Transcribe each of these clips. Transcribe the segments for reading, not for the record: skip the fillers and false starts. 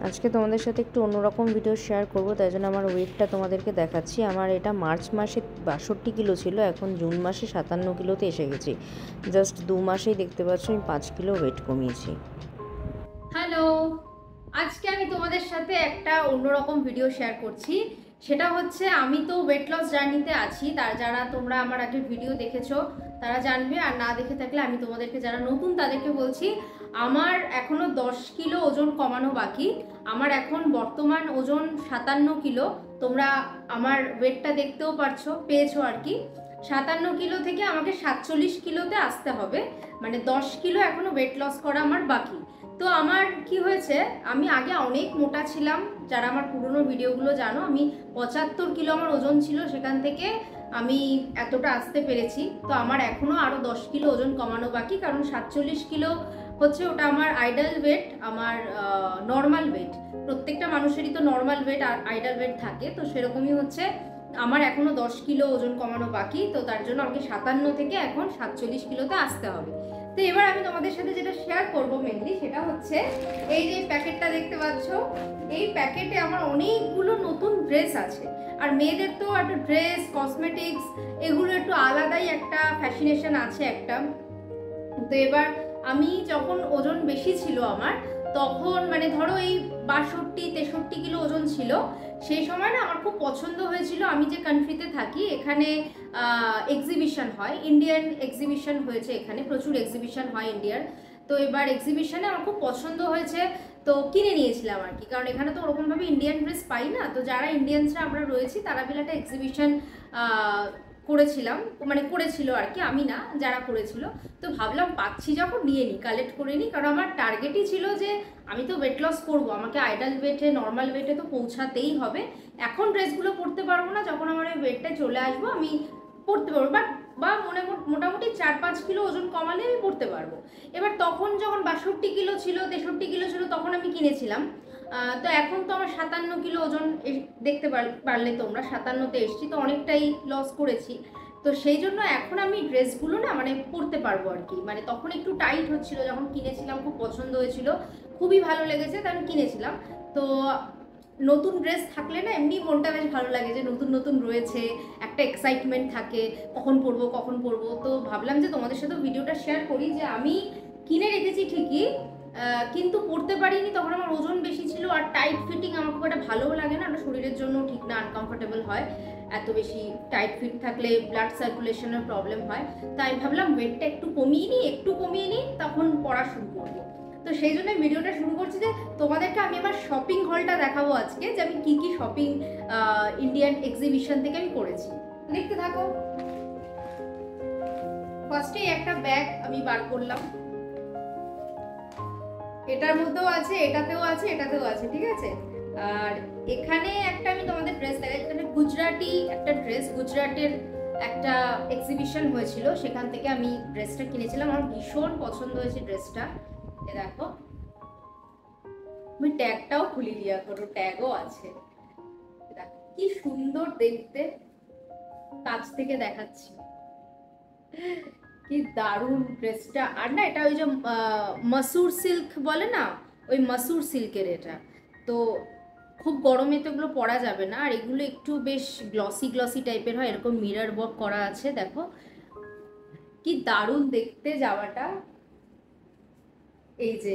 আজকে তোমাদের সাথে একটু অন্যরকম ভিডিও শেয়ার করব, তাই জন্য আমার ওয়েটটা তোমাদেরকে দেখাচ্ছি। আমার এটা মার্চ মাসে 62 কিলো ছিল, এখন জুন মাসে 57 কিলোতে এসে গেছি। জাস্ট 2 মাসেই দেখতে পাচ্ছ আমি 5 কিলো ওয়েট কমিয়েছি। হ্যালো, আজকে আমি তোমাদের সাথে একটা অন্যরকম ভিডিও শেয়ার করছি। সেটা হচ্ছে, আমি তো ওয়েট লস জার্নিতে আছি। যারা তোমরা আমার আগের ভিডিও দেখেছো তারা জানবে, আর না দেখে থাকলে আমি তোমাদেরকে, যারা নতুন তাদেরকে বলছি, আমার এখনো 10 কিলো ওজন কমানো বাকি। আমার এখন বর্তমান ওজন 57 কিলো। তোমরা আমার ওয়েটটা দেখতেও পেয়েছো আর কি। 57 কিলো থেকে আমাকে 47 কিলোতে আসতে হবে, মানে 10 কিলো এখনো ওয়েট লস করা আমার বাকি। তো আমার কি হয়েছে, আমি আগে অনেক মোটা ছিলাম। যারা আমার পুরনো ভিডিওগুলো জানো, আমি 75 কিলো আমার ওজন ছিল, সেখান থেকে আমি এতটা আসতে পেরেছি। তো আমার এখনো আরো 10 কিলো ওজন কমানো বাকি, কারণ 47 কিলো হচ্ছে ওটা আমার আইডাল ওয়েট, আমার নর্মাল ওয়েট। প্রত্যেকটা মানুষেরই তো নর্মাল ওয়েট আর আইডাল ওয়েট থাকে, তো সেরকমই হচ্ছে আমার এখনো 10 কিলো ওজন কমানো বাকি। তো তার জন্য আমাকে 57 থেকে এখন 47 কিলোতে আসতে হবে। তো এবার আমি তোমাদের সাথে যেটা শেয়ার করব মেনলি, সেটা হচ্ছে এই যে প্যাকেটটা দেখতে পাচ্ছ। এই প্যাকেটে আমার অনেকগুলো নতুন ড্রেস আছে। আর মেয়েদের তো একটা ড্রেস, কসমেটিক্স, এগুলো একটু আলাদাই একটা ফ্যাশিনেশন আছে একটা। তো এবার আমি যখন ওজন বেশি ছিল আমার, তখন মানে ধরো এই 62-63 কিলো ওজন ছিল, সেই সময় না আমার খুব পছন্দ হয়েছিল। আমি যে কান্ট্রিতে থাকি এখানে এক্সিবিশন হয়, ইন্ডিয়ান এক্সিবিশন হয়েছে, এখানে প্রচুর এক্সিবিশন হয় ইন্ডিয়ার। তো এবার এক্সিবিশনে আমার খুব পছন্দ হয়েছে, তো কিনে নিয়েছিলাম আর কি। কারণ এখানে তো ওরকমভাবে ইন্ডিয়ান ড্রেস পাই না। তো যারা ইন্ডিয়ানসরা আমরা রয়েছি তারা মিলে একটা এক্সিবিশন করেছিলাম, মানে করেছিল আর কি, আমি না, যারা করেছিল। তো ভাবলাম পাচ্ছি যখন নিয়ে নিই, কালেক্ট করে নিই। কারণ আমার টার্গেটই ছিল যে আমি তো ওয়েট লস করবো, আমাকে আইডাল ওয়েটে, নর্মাল ওয়েটে তো পৌঁছাতেই হবে। এখন ড্রেসগুলো পরতে পারবো না, যখন আমার ওই ওয়েটটা চলে আসবো আমি পরতে পারবো, বা মোটামুটি 4-5 কিলো ওজন কমালে আমি পরতে পারবো। এবার তখন যখন 62 কিলো ছিল, 63 কিলো ছিল, তখন আমি কিনেছিলাম। তো এখন তো আমার 57 কিলো ওজন, দেখতে পারলে তোমরা 57তে এসছি, তো অনেকটাই লস করেছি। তো সেই জন্য এখন আমি ড্রেসগুলো না মানে পরতে পারবো আর কি। মানে তখন একটু টাইট হচ্ছিল, যখন কিনেছিলাম খুব পছন্দ হয়েছিল, খুবই ভালো লেগেছে, তাই আমি কিনেছিলাম। তো নতুন ড্রেস থাকলে না এমনি মনটা বেশ ভালো লাগে, যে নতুন নতুন রয়েছে, একটা এক্সাইটমেন্ট থাকে, কখন পরবো কখন পরবো। তো ভাবলাম যে তোমাদের সাথে ভিডিওটা শেয়ার করি, যে আমি কিনে রেখেছি ঠিকই, কিন্তু পরতে পারিনি, তখন আমার ওজন বেশি ছিল। আর টাইট ফিটিং আমার খুব একটা ভালোও লাগে না, শরীরের জন্য ঠিক না, আনকমফোর্টেবল হয় এত বেশি টাইট ফিট থাকলে, ব্লাড সার্কুলেশনের প্রবলেম হয়। তাই ভাবলাম ওয়েটটা একটু কমিয়ে নিই, তখন পড়া শুরু করবো। তো সেই জন্য ভিডিওটা শুরু করছি, যে তোমাদেরকে আমি আমার শপিং হলটা দেখাবো আজকে, যে আমি কি কি শপিং ইন্ডিয়ান এক্সিবিশন থেকে আমি করেছি। দেখতে থাকো। ফার্স্টেই একটা ব্যাগ আমি বার করলাম, এটার মধ্যেও আছে, এটাতেও আছে, এটাতেও আছে, ঠিক আছে। আর এখানে একটা আমি তোমাদের ড্রেস দেখাই, এখানে গুজরাটি একটা ড্রেস, গুজরাটের একটা এক্সিবিশন হয়েছিল, সেখান থেকে আমি ড্রেসটা কিনেছিলাম। আমার ভীষণ পছন্দ হয়েছে ড্রেসটা। এ দেখো, আমি ট্যাগটাও খুলি দিয়া করো, ট্যাগও আছে। দেখো কি সুন্দর দেখতে, কাছ থেকে দেখাচ্ছি, কি দারুণ ড্রেসটা। আর না এটা ওই যে মাসুর সিল্ক বলে না, ওই মাসুর সিল্কের এটা। তো খুব গরমে তো এগুলো পরা যাবে না, আর এগুলো একটু বেশ গ্লসি গ্লসি টাইপের হয়, এরকম মিরর ওয়ার্ক করা আছে, দেখো কি দারুণ দেখতে জামাটা। এই যে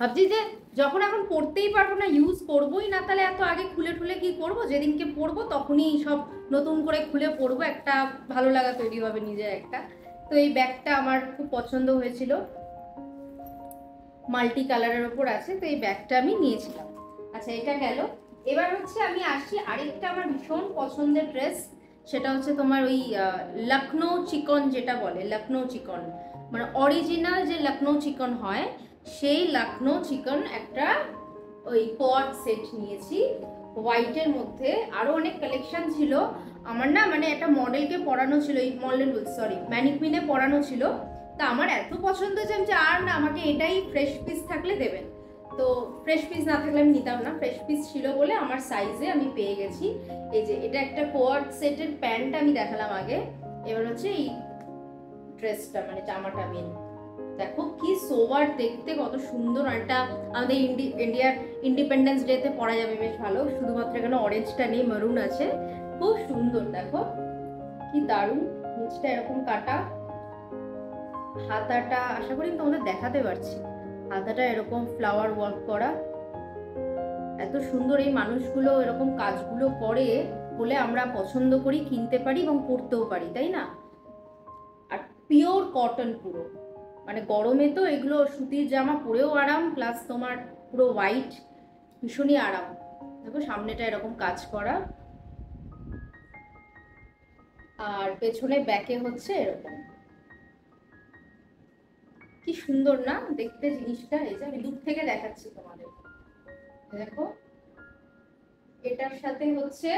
ভাবছি যে যখন এখন পড়তেই পারবো না, ইউজ করবোই না, তাহলে এত আগে খুলে ঠুলে কি করব, যেদিনকে পড়বো তখনই সব নতুন করে খুলে পড়বো, একটা ভালো লাগা তৈরি হবে নিজের একটা। তো এই ব্যাগটা আমার খুব পছন্দ হয়েছিল, মাল্টি কালারের ওপর আছে, তো এই ব্যাগটা আমি নিয়েছিলাম। আচ্ছা এটা গেল। এবার হচ্ছে আমি আসি আরেকটা আমার ভীষণ পছন্দের ড্রেস, সেটা হচ্ছে তোমার ওই লখনৌ চিকন, যেটা বলে লখনৌ চিকন, মানে অরিজিনাল যে লখনৌ চিকন হয়, সেই লখনৌ চিকন একটা ওই কোয়ার্ড সেট নিয়েছি হোয়াইটের মধ্যে। আরো অনেক কালেকশন ছিল আমার, না মানে একটা মডেলকে পরানো ছিল, এই মডেল সরি ম্যানিকুইনে পরানো ছিল। তা আমার এত পছন্দ যে আমি আর না, আমাকে এটাই ফ্রেশ পিস থাকলে দেবেন। তো ফ্রেশ পিস না থাকলে আমি নিতাম না, ফ্রেশ পিস ছিল বলে আমার সাইজে আমি পেয়ে গেছি। এই যে এটা একটা কোয়ার্ড সেটের প্যান্ট আমি দেখালাম আগে, এবার হচ্ছে এই ড্রেসটা মানে জামাটা মেন। দেখো কি সোবার দেখতে, কত সুন্দর। এটা আমাদের ইন্ডিয়ার ইন্ডিপেন্ডেন্স ডেতে পরা যাবে বেশ ভালো, শুধুমাত্র এখানে অরেঞ্জটা নেই, মেরুন আছে, খুব সুন্দর। দেখো কি দারুণ, নিচটা এরকম কাটা, হাতাটা আশা করি তোমাদের দেখাতে পারছি, হাতাটা এরকম ফ্লাওয়ার ওয়ার্ক করা, এত সুন্দর। এই মানুষগুলো এরকম কাজগুলো করে বলে আমরা পছন্দ করি, কিনতে পারি এবং পরতেও পারি, তাই না? আর পিওর কটন পুরো, মানে গরমে তো এগুলো সুতির জামা পরেও আরাম, প্লাস তোমার পুরো হোয়াইট, ভীষণই আরাম। দেখো সামনেটা এরকম কাজ করা, আর পেছনে ব্যাকে হচ্ছে এরকম, কি সুন্দর না দেখতে জিনিসটা। এই যে আমি দূর থেকে দেখাচ্ছি তোমাদের, দেখো এটার সাথে হচ্ছে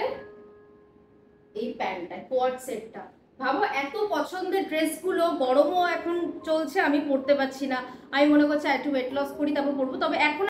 এই প্যান্টটা, কোয়ার্ড সেটটা। ভাবো এত পছন্দের ড্রেসগুলো, গরমও এখন চলছে, আমি পরতে পারছি না, আমি মনে করছি একটু ওয়েট লস করি তারপর পরবো। তবে এখন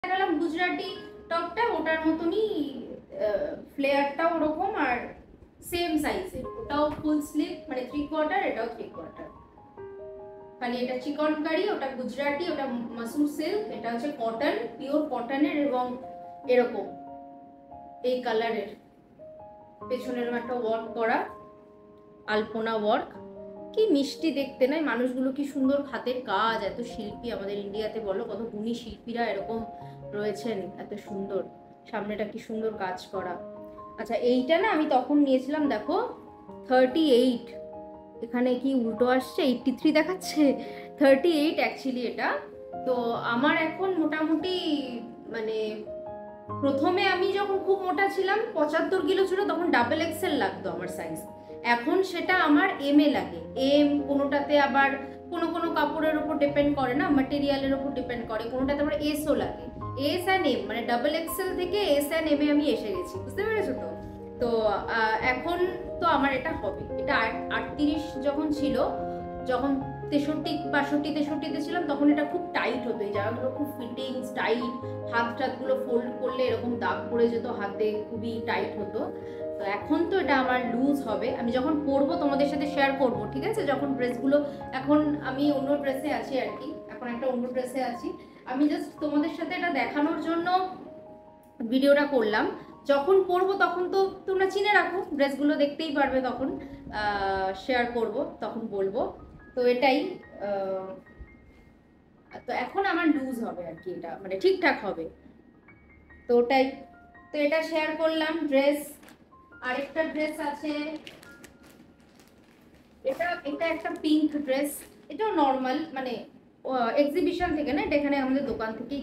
দেখালাম গুজরাটি টপটা, ওটার মতনই ফ্লেয়ারটাও ওরকম, আর সেম সাইজের, ওটাও ফুল স্লিভ মানে 3/4, এটাও 3/4। খালি এটা চিকনকারি, ওটা গুজরাটি, ওটা মাসুর সিল্ক, এটা হচ্ছে কটন, পিওর কটনের, এবং এরকম এই কালারের, পেছনের একটা ওয়ার্ক করা, আলপনা ওয়ার্ক, কি মিষ্টি দেখতে নাই। মানুষগুলো কি সুন্দর হাতের কাজ, এত শিল্পী আমাদের ইন্ডিয়াতে, বলো কত গুণী শিল্পীরা এরকম রয়েছেন, এত সুন্দর। সামনেটা কি সুন্দর কাজ করা। আচ্ছা এইটা না আমি তখন নিয়েছিলাম, দেখো 38, এখানে কি উল্টো আসছে, 83 দেখাচ্ছে, 38 অ্যাকচুয়ালি এটা। তো আমার এখন মোটামুটি মানে প্রথমে আমি যখন খুব মোটা ছিলাম, 75 কিলো ছিল, তখন ডাবল এক্সেল লাগতো আমার সাইজ, এখন সেটা আমার এম এ লাগে। এম কোনোটাতে আবার কোনো কোনো কাপড়ের উপর ডিপেন্ড করে, না ম্যাটেরিয়ালের উপর ডিপেন্ড করে, কোনোটাতে আবার এসও লাগে। এস অ্যান্ড এম মানে ডাবল এক্সেল থেকে এস অ্যান্ড এম এ আমি এসে গেছি, বুঝতে পেরেছো তো? তো এখন তো আমার এটা হবে, এটা 38 যখন ছিল, যখন 63, 62, 63-তে ছিলাম, তখন এটা খুব টাইট হতো, এই জায়গাগুলো খুব ফিটিংস টাইট, হাত টাতগুলো ফোল্ড করলে এরকম দাগ পড়ে যেত, হাতে খুবই টাইট হতো। তো এখন তো এটা আমার লুজ হবে, আমি যখন পরবো তোমাদের সাথে শেয়ার করব, ঠিক আছে? যখন ড্রেসগুলো, এখন আমি অন্য ড্রেসে আছি আর কি, এখন একটা অন্য ড্রেসে আছি, আমি জাস্ট তোমাদের সাথে এটা দেখানোর জন্য ভিডিওটা করলাম। যখন পরবো তখন তো তোমরা চিনে রাখো, ড্রেসগুলো দেখতেই পারবে, তখন শেয়ার করব, তখন বলবো। তো এটাই, তো এখন আমার লুজ হবে আর কি, এটা মানে ঠিকঠাক হবে, তো ওটাই। তো এটা শেয়ার করলাম ড্রেস। আরেকটা ড্রেস আছে, এটা এটা একটা পিঙ্ক ড্রেস, এটাও নর্মাল, মানে এক্সিবিশন থেকে না, এটা এখানে আমাদের দোকান থেকেই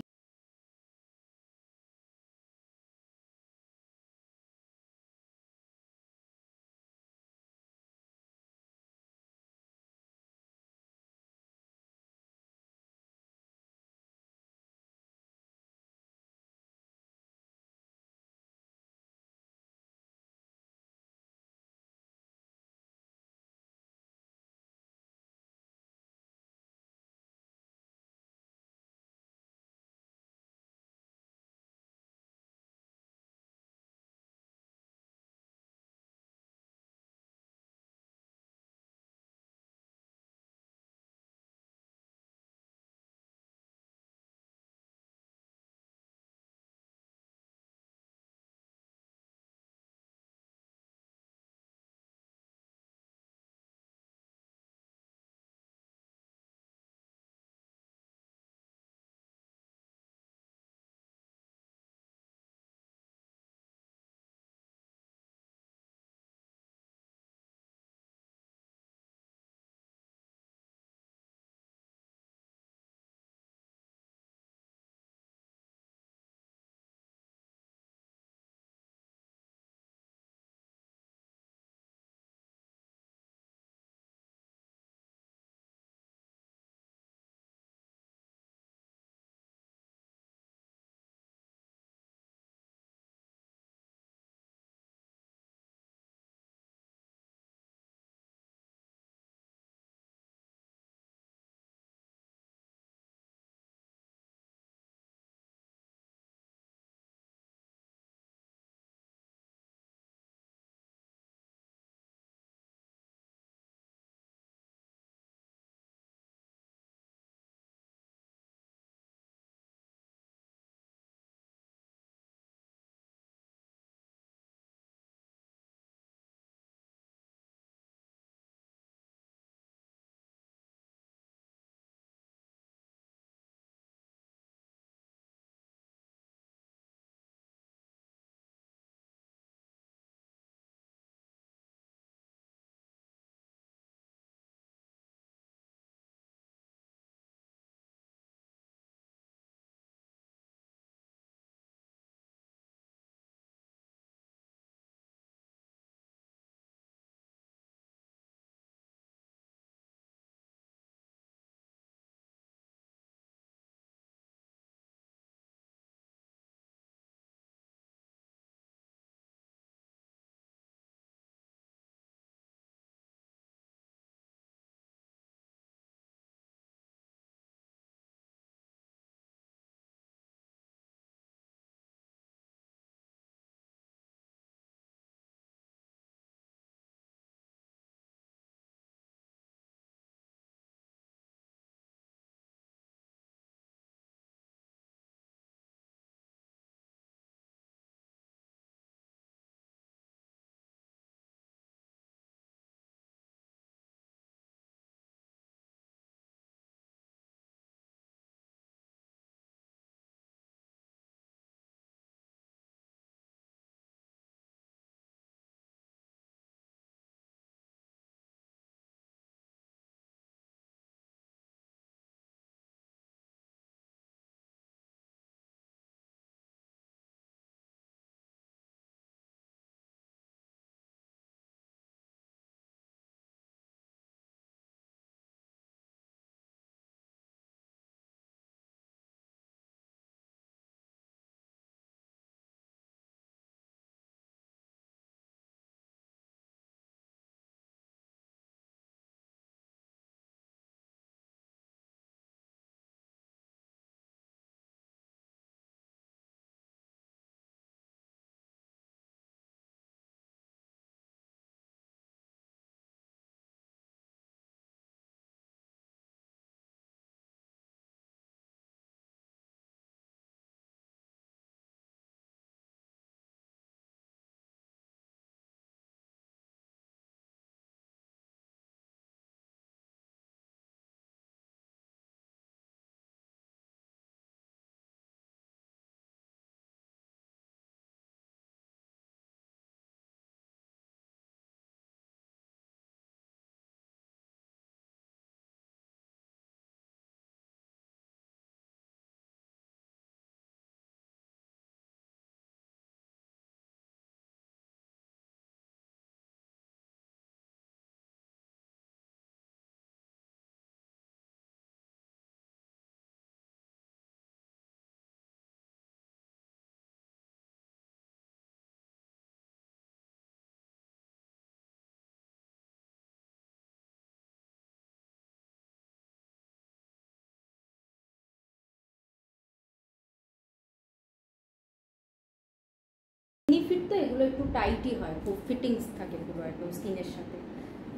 এগুলো একটু টাইটই হয়, খুব ফিটিংস থাকে পুরো একদম স্কিনের সাথে।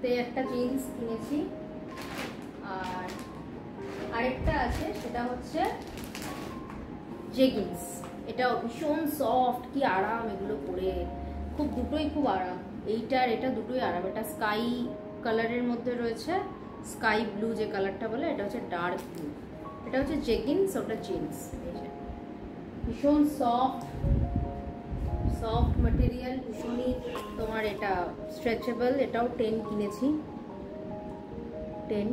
তো একটা জিন্স কিনেছি, আর আরেকটা আছে সেটা হচ্ছে জেগিন্স। এটাও ভীষণ সফট, কি আরাম এগুলো পরে, খুব দুটোই খুব আরাম। এইটা আর এটা দুটোই আরাম। এটা স্কাই কালারের মধ্যে রয়েছে, স্কাই ব্লু যে কালারটা বলে, এটা হচ্ছে ডার্ক ব্লু। এটা হচ্ছে জেগিন্স, ওটা জিন্স। ভীষণ সফট সফট ম্যাটেরিয়াল, ভীষণই তোমার এটা স্ট্রেচেবল। এটাও 10 কিনেছি, 10।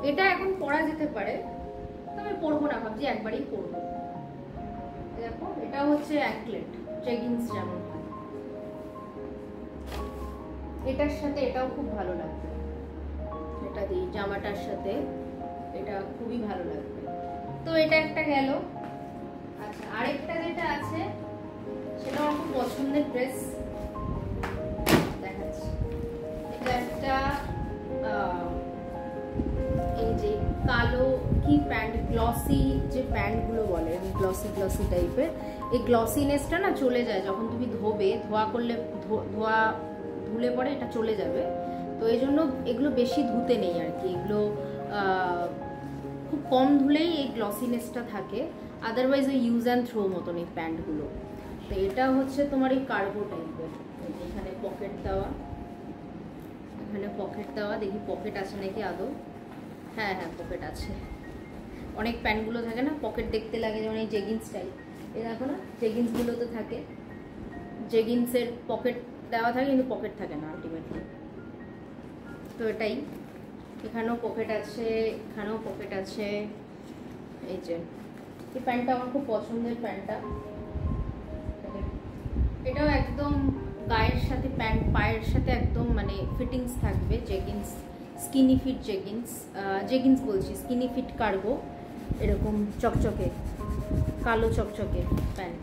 এটা এখন পরা যেতে পারে, তবে পরবো না, ভাবছি একবারেই পরবো। দেখো এটা হচ্ছে অ্যাঙ্কলেট, জেগিন্স যেমন হয়, এটার সাথে এটাও খুব ভালো লাগবে। এটা দিই জামাটার সাথে, এটা খুবই ভালো লাগবে। তো এটা একটা গেল। আচ্ছা, আরেকটা যেটা আছে সেটা আমার খুব পছন্দের ড্রেস, দেখাচ্ছি। এটা একটা এই যে কালো কি প্যান্ট, গ্লসি যে প্যান্টগুলো বলে, গ্লসি গ্লসি টাইপের। এই গ্লসিনেসটা না চলে যায় যখন তুমি ধোবে, ধোয়া করলে ধুলে পরে এটা চলে যাবে। তো এই জন্য এগুলো বেশি ধুতে নেই আর কি, এগুলো খুব কম ধুলেই এই গ্লসিনেসটা থাকে। আদারওয়াইজ ওই ইউজ অ্যান্ড থ্রো মতন এই প্যান্টগুলো। তো এটা হচ্ছে তোমার এই কার্গো টাইপের, এখানে পকেট দেওয়া, এখানে পকেট দেওয়া। দেখি পকেট আছে নাকি আদৌ। হ্যাঁ হ্যাঁ, পকেট আছে। অনেক প্যান্টগুলো থাকে না পকেট দেখতে লাগে, যেমন এই জেগিন্স টাইপ, এই দেখো না জেগিন্সগুলোতে থাকে, জেগিন্সের পকেট দেওয়া থাকে কিন্তু পকেট থাকে না আলটিমেটলি। তো এটাই, এখানেও পকেট আছে, এখানেও পকেট আছে। এই যে এই প্যান্টটা আমার খুব পছন্দের প্যান্টটা, এটাও একদম গায়ের সাথে প্যান্ট পায়ের সাথে একদম মানে ফিটিংস থাকবে। Jeggings, skinny fit jeggings, jeggings বলছি, স্কিনি ফিট কার্গো, এরকম চকচকে কালো চকচকে প্যান্ট।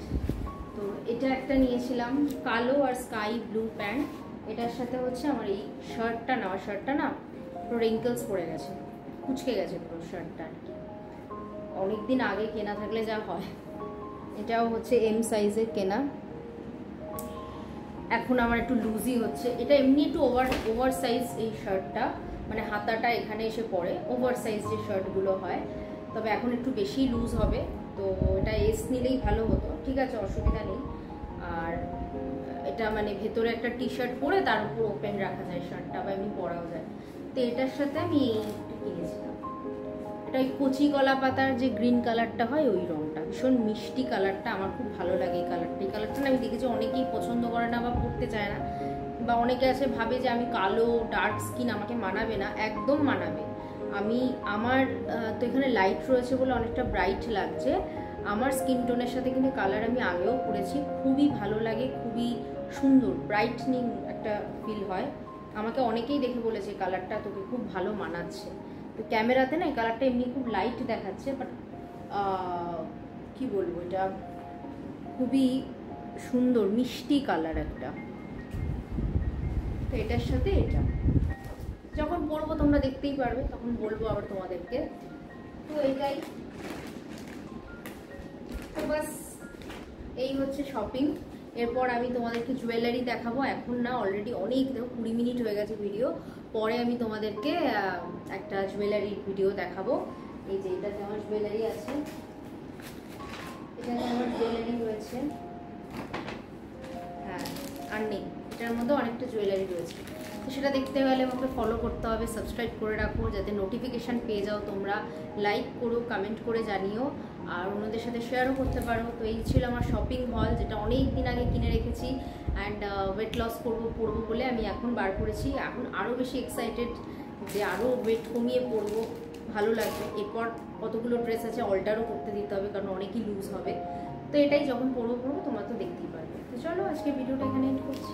তো এটা একটা নিয়েছিলাম, কালো আর স্কাই ব্লু প্যান্ট। এটার সাথে হচ্ছে আমার এই শার্টটা না পুরো রিঙ্কেলস পড়ে গেছে, কুচকে গেছে পুরো শার্টটা, অনেকদিন আগে কেনা থাকলে যা হয়। এটাও হচ্ছে এম সাইজের কেনা, এখন আমার একটু লুজই হচ্ছে। এটা এমনি একটু ওভার সাইজ এই শার্টটা, মানে হাতাটা এখানে এসে পড়ে, ওভার সাইজ যে শার্টগুলো হয়, তবে এখন একটু বেশি লুজ হবে। তো এটা এস নিলেই ভালো হতো, ঠিক আছে অসুবিধা নেই। আর এটা মানে ভেতরে একটা টি শার্ট পরে তার উপর ওপেন রাখা যায় শার্টটা, বা এমনি পরাও যায়। তো এটার সাথে আমি এইটা কিনেছিলাম, এটা ওই কচি কলা পাতার যে গ্রিন কালারটা হয় ওই রঙটা, ভীষণ মিষ্টি কালারটা, আমার খুব ভালো লাগে এই কালারটা। এই কালারটা না আমি দেখেছি অনেকেই পছন্দ করে না বা পরতে চায় না, বা অনেকে আছে ভাবে যে আমি কালো ডার্ক স্কিন, আমাকে মানাবে না। একদম মানাবে। আমার তো এখানে লাইট রয়েছে বলে অনেকটা ব্রাইট লাগছে। আমার স্কিন টোনের সাথে কিন্তু কালার আমি আগেও পরেছি, খুবই ভালো লাগে, খুবই সুন্দর, ব্রাইটনিং একটা ফিল হয়। আমাকে অনেকেই দেখে বলেছে কালারটা তোকে খুব ভালো মানাচ্ছে। তো ক্যামেরাতে না এই কালারটা এমনি খুব লাইট দেখাচ্ছে, বাট কি বলবো, এটা খুবই সুন্দর মিষ্টি কালার একটা। তো এটার সাথে এটা যখন পরবো তোমরা দেখতেই পারবে, তখন বলবো আবার তোমাদেরকে। তো এইটাই, তো বাস এই হচ্ছে শপিং। এরপর আমি তোমাদেরকে জুয়েলারি দেখাবো, এখন না, অলরেডি অনেক, দেখো 20 মিনিট হয়ে গেছে ভিডিও। পরে আমি তোমাদেরকে একটা জুয়েলারির ভিডিও দেখাবো। এই যে এটাতে আমার জুয়েলারি আছে, এটাতে আমার জুয়েলারি রয়েছে, হ্যাঁ আর নেই, এটার মধ্যে অনেকটা জুয়েলারি রয়েছে। তো সেটা দেখতে গেলে আমাকে ফলো করতে হবে, সাবস্ক্রাইব করে রাখো যাতে নোটিফিকেশান পেয়ে যাও তোমরা। লাইক করো, কমেন্ট করে জানিও, আর অন্যদের সাথে শেয়ারও করতে পারো। তো এই ছিল আমার শপিং হল, যেটা অনেক দিন আগে কিনে রেখেছি। অ্যান্ড ওয়েট লস পরবো বলে আমি এখন বার করেছি। এখন আরও বেশি এক্সাইটেড যে আরও ওয়েট কমিয়ে পরবো, ভালো লাগবে। এরপর কতগুলো ড্রেস আছে অল্টারও করতে দিতে হবে, কারণ অনেকই লুজ হবে। তো এটাই যখন পরবো তোমরা তো দেখতেই পারবে। তো চলো আজকে ভিডিওটা এখানে এন্ড করছি।